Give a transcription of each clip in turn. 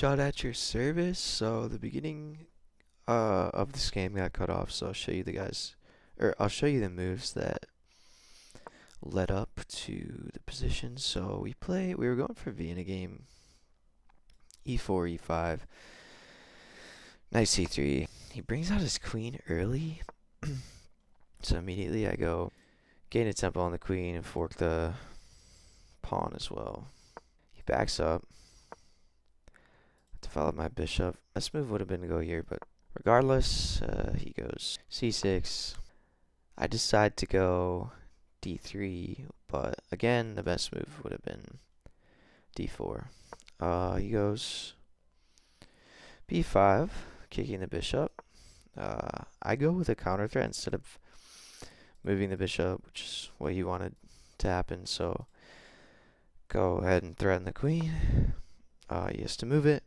shot at your service. So the beginning of this game got cut off. So I'll show you the guys, or I'll show you the moves that led up to the position. So we were going for V in a game. E4, E5, knight C3. He brings out his queen early. So immediately I go gain a tempo on the queen and fork the pawn as well. He backs up. Develop my bishop. Best move would have been to go here, but regardless, he goes c6. I decide to go d3, but again, the best move would have been d4. He goes b5, kicking the bishop. I go with a counter threat instead of moving the bishop, which is what he wanted to happen. So go ahead and threaten the queen. He has to move it.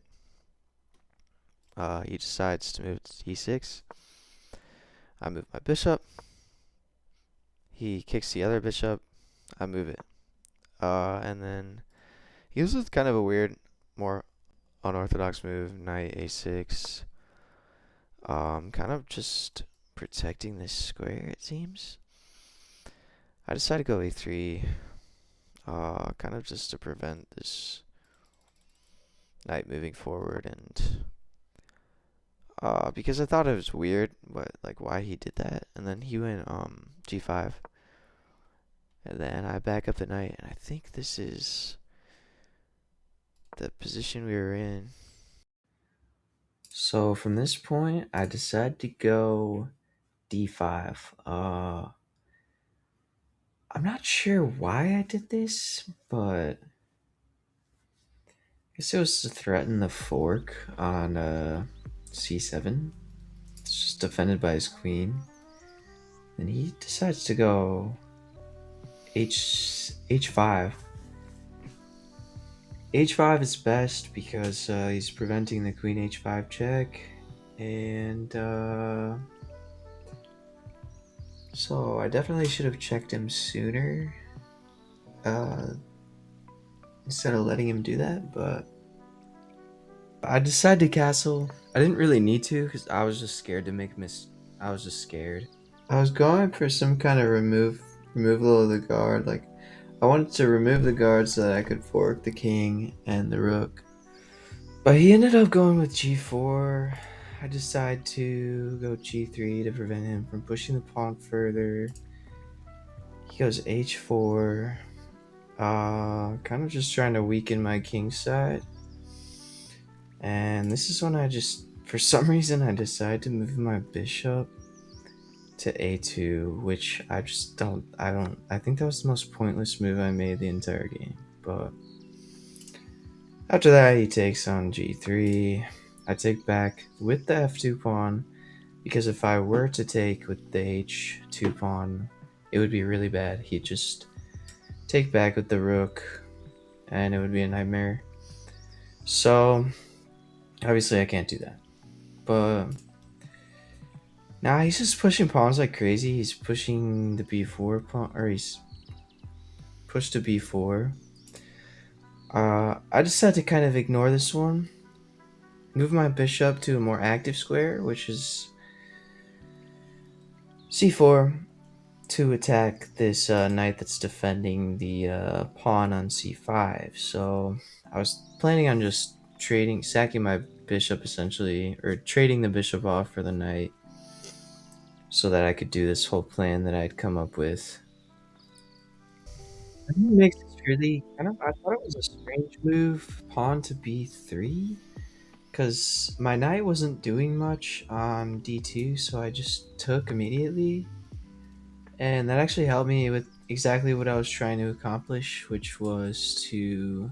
He decides to move to e6. I move my bishop. He kicks the other bishop. I move it. And then he uses kind of a weird, more unorthodox move, knight a6. Kind of just protecting this square, it seems. I decide to go a3. Kind of just to prevent this knight moving forward, and because I thought it was weird, but like why he did that. And then he went g5, and then I back up the knight, and I think this is the position we were in. So from this point, I decide to go d5. I'm not sure why I did this, but I guess it was to threaten the fork on c7. It's just defended by his queen. And he decides to go h5. h5 is best because he's preventing the queen h5 check, and so I definitely should have checked him sooner instead of letting him do that, but I decided to castle. I didn't really need to because I was just scared to make I was just scared. I was going for some kind of removal of the guard. Like, I wanted to remove the guard so that I could fork the king and the rook. But he ended up going with g4. I decide to go g3 to prevent him from pushing the pawn further. He goes h4. Kind of just trying to weaken my king side. And this is when for some reason, I decide to move my bishop to a2, which I think that was the most pointless move I made the entire game. But after that, he takes on g3. I take back with the f2 pawn, because if I were to take with the h2 pawn, it would be really bad. He'd just take back with the rook, and it would be a nightmare. So obviously I can't do that. But now he's just pushing pawns like crazy. He's pushing the b4 pawn, or he's pushed to b4. I decided to kind of ignore this one. Move my bishop to a more active square, which is c4, to attack this knight that's defending the pawn on c5. So I was planning on just sacking my bishop essentially, or trading the bishop off for the knight, so that I could do this whole plan that I'd come up with. I think it makes this really kind of. I thought it was a strange move, pawn to b3, because my knight wasn't doing much on d2, so I just took immediately, and that actually helped me with exactly what I was trying to accomplish, which was to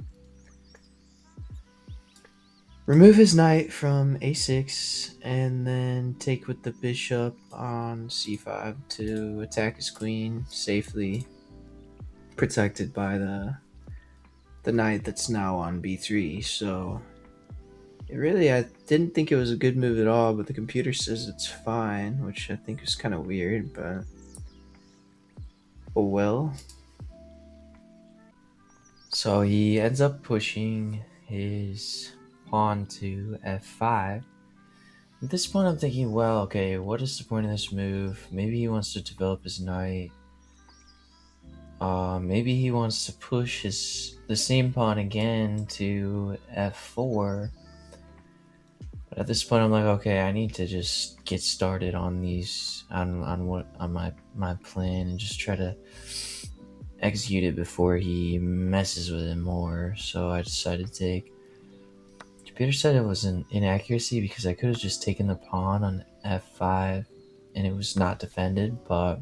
remove his knight from a6 and then take with the bishop on c5 to attack his queen safely, protected by the knight that's now on b3. So I didn't think it was a good move at all, but the computer says it's fine, which I think is kind of weird, but oh well. So he ends up pushing his pawn to f5. At this point, I'm thinking, well, okay, what is the point of this move? Maybe he wants to develop his knight. Maybe he wants to push the same pawn again to f4. But at this point, I'm like, okay, I need to just get started on my plan and just try to execute it before he messes with it more. So I decided to take. Computer said it was an inaccuracy because I could have just taken the pawn on f5 and it was not defended, but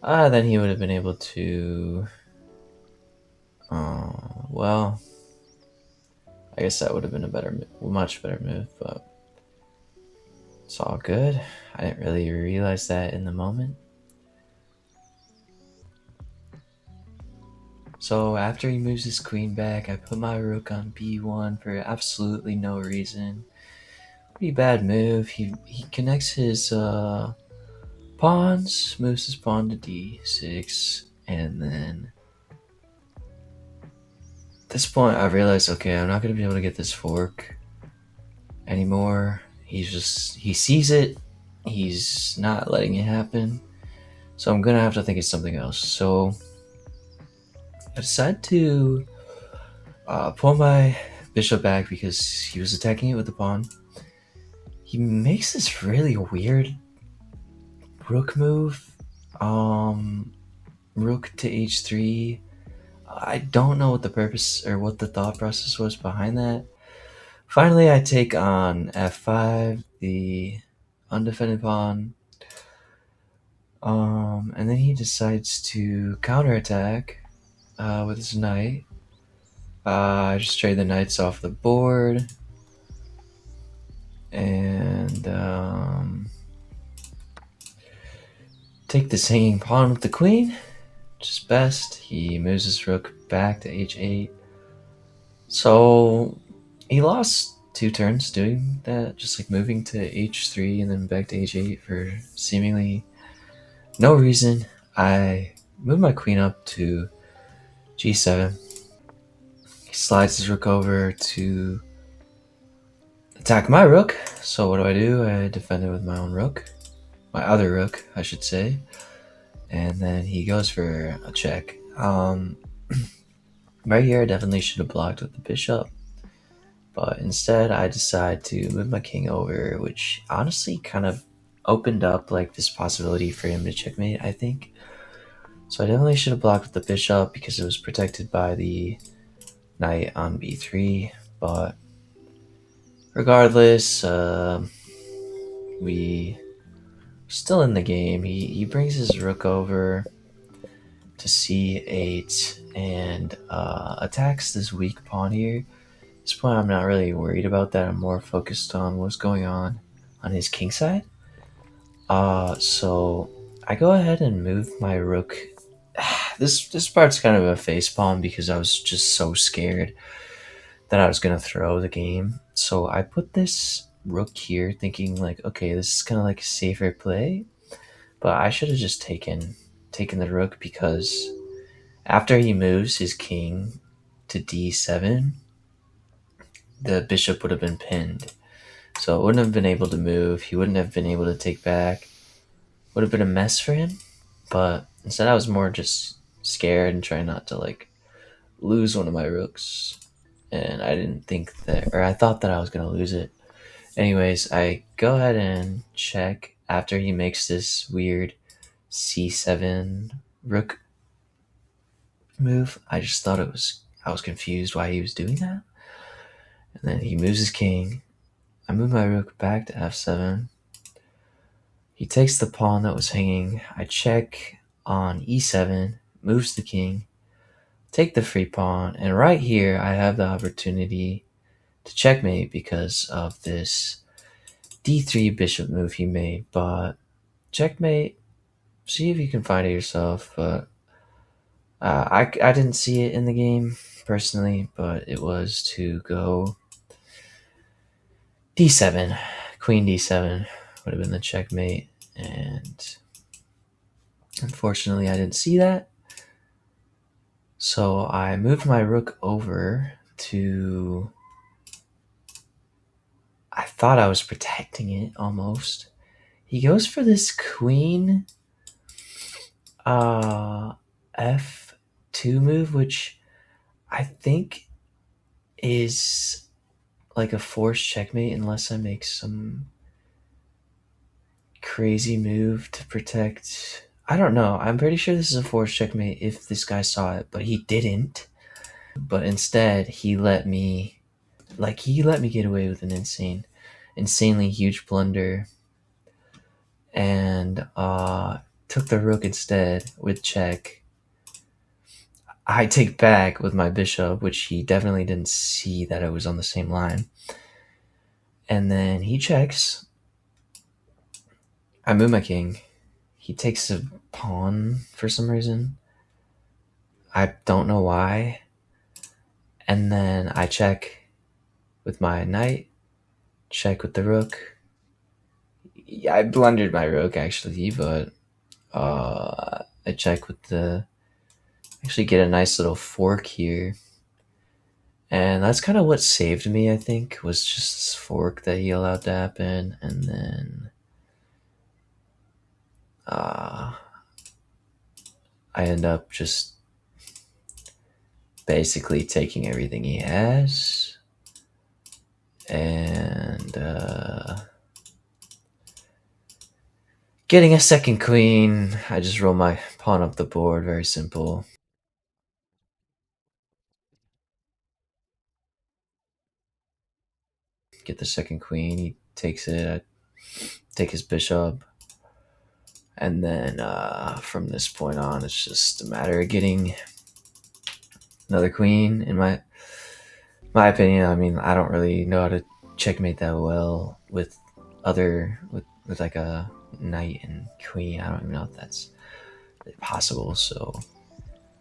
then he would have been able to. Well, I guess that would have been much better move, but it's all good. I didn't really realize that in the moment. So after he moves his queen back, I put my rook on b1 for absolutely no reason. Pretty bad move. He connects his pawns, moves his pawn to d6, and then at this point I realized, okay, I'm not going to be able to get this fork anymore. He sees it, he's not letting it happen, so I'm going to have to think of something else. So I decided to pull my bishop back because he was attacking it with the pawn. He makes this really weird rook move. Rook to h3. I don't know what the purpose or what the thought process was behind that. Finally, I take on f5, the undefended pawn. And then he decides to counterattack with his knight. I just trade the knights off the board. And take this hanging pawn with the queen, which is best. He moves his rook back to h8. So he lost 2 turns doing that, just like moving to h3 and then back to h8 for seemingly no reason. I move my queen up to g7. He slides his rook over to attack my rook. So what do? I defend it with my own rook. My other rook, I should say. And then he goes for a check. Right here, I definitely should have blocked with the bishop. But instead, I decide to move my king over, which honestly kind of opened up like this possibility for him to checkmate, I think. So I definitely should have blocked with the bishop because it was protected by the knight on b3. But regardless, we still in the game. He brings his rook over to c8 and attacks this weak pawn here. At this point, I'm not really worried about that. I'm more focused on what's going on his king side. So I go ahead and move my rook. This part's kind of a facepalm because I was just so scared that I was gonna throw the game. So I put this rook here thinking like, okay, this is kind of like a safer play, but I should have just taken the rook because after he moves his king to d7, the bishop would have been pinned. So it wouldn't have been able to move. He wouldn't have been able to take back. Would have been a mess for him. But instead I was more just scared and trying not to like lose one of my rooks. And I didn't think that, or I thought that I was going to lose it. Anyways, I go ahead and check after he makes this weird c7 rook move. I just thought I was confused why he was doing that. And then he moves his king. I move my rook back to f7. He takes the pawn that was hanging. I check on e7, moves the king, take the free pawn, and right here I have the opportunity to checkmate because of this d3 bishop move he made. But checkmate, see if you can find it yourself. But I didn't see it in the game personally, but it was to go d7, queen d7 would have been the checkmate, and unfortunately I didn't see that. So I moved my rook over to... I thought I was protecting it almost. He goes for this queen f2 move, which I think is like a forced checkmate unless I make some crazy move to protect. I don't know. I'm pretty sure this is a forced checkmate if this guy saw it, but he didn't. But instead, he let me get away with an insanely huge blunder, and took the rook instead with check. I take back with my bishop, which he definitely didn't see that I was on the same line. And then he checks. I move my king. He takes a pawn for some reason. I don't know why. And then I check with my knight. Check with the rook. Yeah, I blundered my rook actually, but I check with the... Actually get a nice little fork here. And that's kind of what saved me, I think, was just this fork that he allowed to happen. And then I end up just basically taking everything he has. And getting a second queen. I just roll my pawn up the board, very simple. Get the second queen, he takes it, I take his bishop. And then from this point on, it's just a matter of getting another queen. In my opinion, I mean, I don't really know how to checkmate that well with like a knight and queen. I don't even know if that's possible. So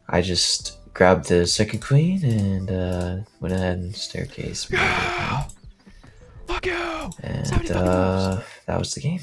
I just grabbed the second queen and went ahead and staircase. Fuck you! And that was the game.